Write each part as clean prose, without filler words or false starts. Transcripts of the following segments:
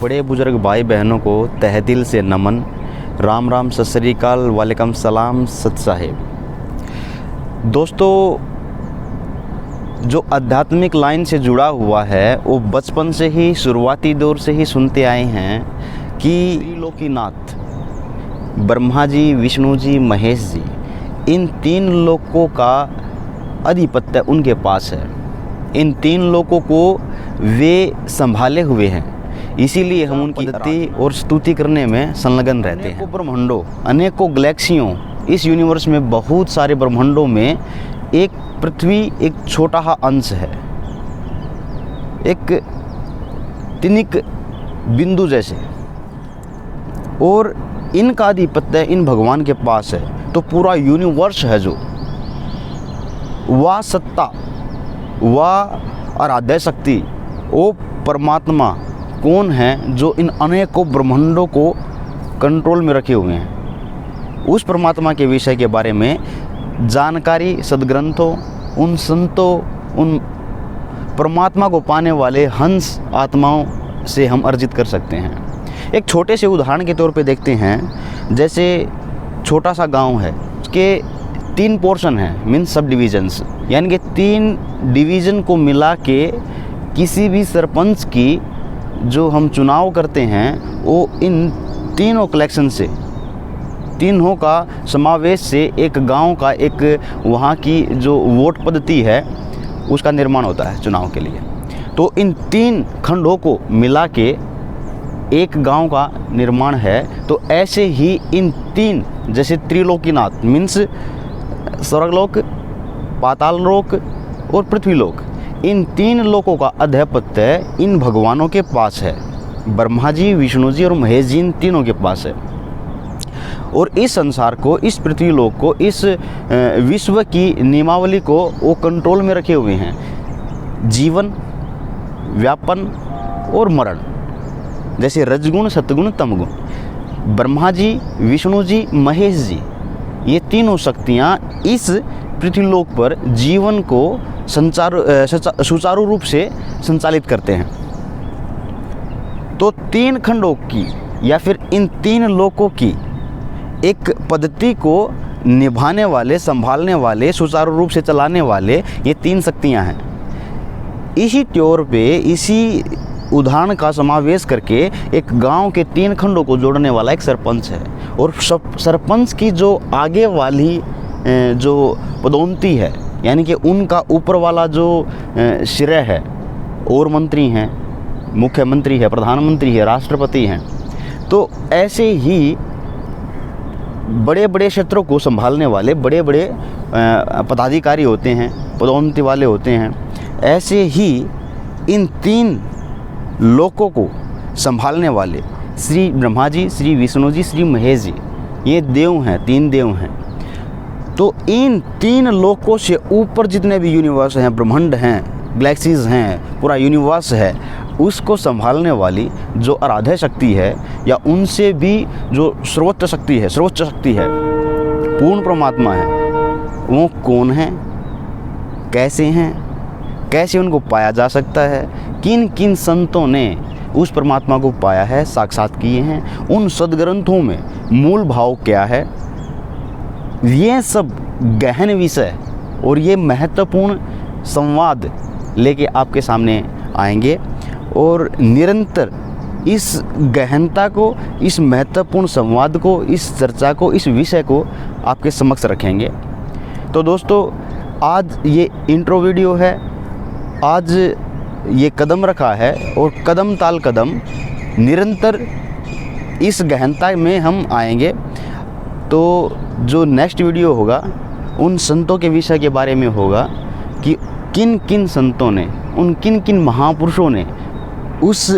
बड़े बुजुर्ग भाई बहनों को तहे दिल से नमन। राम राम, सत श्री अकाल, वालेकुम सलाम, सत साहिब। दोस्तों, जो आध्यात्मिक लाइन से जुड़ा हुआ है वो बचपन से ही, शुरुआती दौर से ही सुनते आए हैं कि त्रिलोकीनाथ ब्रह्मा जी, विष्णु जी, महेश जी, इन तीन लोकों का आधिपत्य उनके पास है। इन तीन लोकों को वे संभाले हुए हैं, इसीलिए हम उनकी स्तुति और स्तुति करने में संलग्न रहते हैं। अनेकों ब्रह्मांडों, अनेकों गैलेक्सियों, इस यूनिवर्स में बहुत सारे ब्रह्मांडों में एक पृथ्वी एक छोटा सा अंश है, एक तिनिक बिंदु जैसे, और इनका आधिपत्य इन भगवान के पास है। तो पूरा यूनिवर्स है जो, वह सत्ता, वह आराध्य शक्ति, वो परमात्मा कौन है जो इन अनेकों ब्रह्मांडों को कंट्रोल में रखे हुए हैं। उस परमात्मा के विषय के बारे में जानकारी सद्ग्रंथों, उन संतों, उन परमात्मा को पाने वाले हंस आत्माओं से हम अर्जित कर सकते हैं। एक छोटे से उदाहरण के तौर पे देखते हैं। जैसे छोटा सा गांव है, उसके 3 पोर्शन हैं, मीन्स सब डिविजन्स, यानी कि 3 डिवीज़न को मिला के किसी भी सरपंच की जो हम चुनाव करते हैं वो इन तीनों कलेक्शन से, तीनों का समावेश से एक गांव का, एक वहाँ की जो वोट पद्धति है उसका निर्माण होता है चुनाव के लिए। तो इन 3 खंडों को मिला के एक गांव का निर्माण है। तो ऐसे ही इन 3, जैसे त्रिलोकीनाथ मीन्स स्वर्गलोक, पाताल लोक और पृथ्वीलोक, इन 3 लोकों का आधिपत्य इन भगवानों के पास है। ब्रह्मा जी, विष्णु जी और महेश जी, इन तीनों के पास है। और इस संसार को, इस पृथ्वी लोक को, इस विश्व की नियमावली को वो कंट्रोल में रखे हुए हैं। जीवन, व्यापन और मरण, जैसे रजगुण, सतगुण, तमगुण। ब्रह्मा जी, विष्णु जी, महेश जी, ये तीनों शक्तियाँ इस पृथ्वीलोक पर जीवन को सुचारू रूप से संचालित करते हैं। तो 3 खंडों की या फिर इन 3 लोकों की एक पद्धति को निभाने वाले, संभालने वाले, सुचारू रूप से चलाने वाले ये 3 शक्तियाँ हैं। इसी तौर पे, इसी उदाहरण का समावेश करके एक गांव के 3 खंडों को जोड़ने वाला एक सरपंच है। और सरपंच की जो आगे वाली जो पदोन्नति है, यानी कि उनका ऊपर वाला जो श्रेय है, और मंत्री हैं, मुख्यमंत्री है, प्रधानमंत्री है, राष्ट्रपति हैं। तो ऐसे ही बड़े बड़े क्षेत्रों को संभालने वाले बड़े बड़े पदाधिकारी होते हैं, पदोन्नति वाले होते हैं। ऐसे ही इन 3 लोकों को संभालने वाले श्री ब्रह्मा जी, श्री विष्णु जी, श्री महेश जी, ये देव हैं, 3 देव हैं। तो इन 3 लोकों से ऊपर जितने भी यूनिवर्स हैं, ब्रह्मांड हैं, गैलेक्सीज हैं, पूरा यूनिवर्स है, उसको संभालने वाली जो आराध्य शक्ति है, या उनसे भी जो सर्वोच्च शक्ति है, पूर्ण परमात्मा है, वो कौन है, कैसे हैं, कैसे उनको पाया जा सकता है, किन किन संतों ने उस परमात्मा को पाया है, साक्षात किए हैं, उन सद्ग्रंथों में मूल भाव क्या है, ये सब गहन विषय और ये महत्वपूर्ण संवाद लेके आपके सामने आएंगे। और निरंतर इस गहनता को, इस महत्वपूर्ण संवाद को, इस चर्चा को, इस विषय को आपके समक्ष रखेंगे। तो दोस्तों, आज ये इंट्रो वीडियो है, आज ये कदम रखा है, और कदम ताल कदम निरंतर इस गहनता में हम आएंगे। तो जो नेक्स्ट वीडियो होगा उन संतों के विषय के बारे में होगा कि किन किन संतों ने, उन किन किन महापुरुषों ने, उस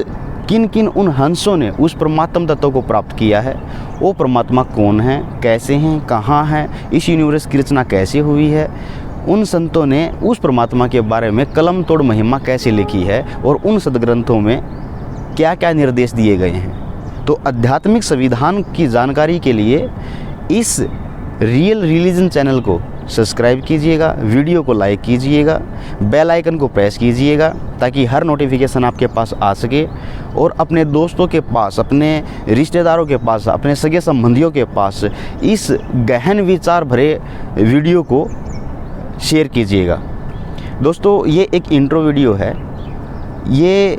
किन किन उन हंसों ने उस परमात्म तत्व को प्राप्त किया है। वो परमात्मा कौन है, कैसे हैं, कहाँ हैं, इस यूनिवर्स की रचना कैसे हुई है, उन संतों ने उस परमात्मा के बारे में कलम तोड़ महिमा कैसे लिखी है, और उन सद्ग्रंथों में क्या क्या निर्देश दिए गए हैं। तो आध्यात्मिक संविधान की जानकारी के लिए इस रियल रिलीजन चैनल को सब्सक्राइब कीजिएगा, वीडियो को लाइक कीजिएगा, बेल आइकन को प्रेस कीजिएगा ताकि हर नोटिफिकेशन आपके पास आ सके और अपने दोस्तों के पास, अपने रिश्तेदारों के पास, अपने सगे संबंधियों के पास इस गहन विचार भरे वीडियो को शेयर कीजिएगा। दोस्तों, ये एक इंट्रो वीडियो है। ये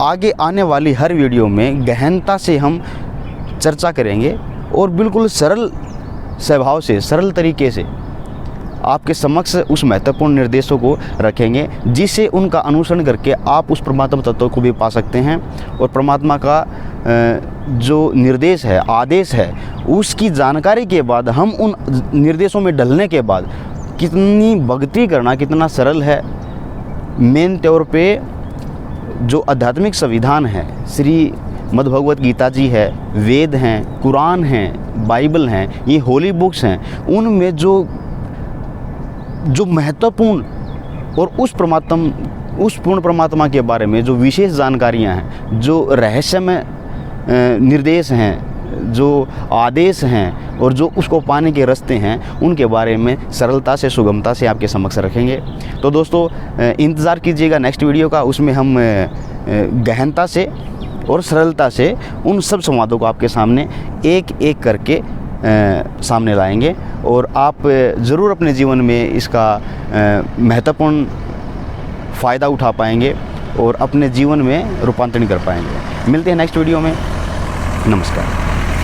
आगे आने वाली हर वीडियो में गहनता से हम चर्चा करेंगे और बिल्कुल सरल स्वभाव से, सरल तरीके से आपके समक्ष उस महत्वपूर्ण निर्देशों को रखेंगे जिससे उनका अनुसरण करके आप उस परमात्मा तत्व को भी पा सकते हैं और परमात्मा का जो निर्देश है, आदेश है, उसकी जानकारी के बाद हम उन निर्देशों में ढलने के बाद कितनी भक्ति करना कितना सरल है। मेन तौर पे जो आध्यात्मिक संविधान है, श्री मद्भगवत गीता जी है, वेद हैं, कुरान हैं, बाइबल हैं, ये होली बुक्स हैं, उनमें जो महत्वपूर्ण और उस पूर्ण परमात्मा के बारे में जो विशेष जानकारियां हैं, जो रहस्यमय निर्देश हैं, जो आदेश हैं और जो उसको पाने के रास्ते हैं, उनके बारे में सरलता से, सुगमता से आपके समक्ष रखेंगे। तो दोस्तों, इंतज़ार कीजिएगा नेक्स्ट वीडियो का। उसमें हम गहनता से और सरलता से उन सब संवादों को आपके सामने एक एक करके सामने लाएंगे और आप ज़रूर अपने जीवन में इसका महत्वपूर्ण फ़ायदा उठा पाएंगे और अपने जीवन में रूपांतरण कर पाएंगे। मिलते हैं नेक्स्ट वीडियो में। नमस्कार।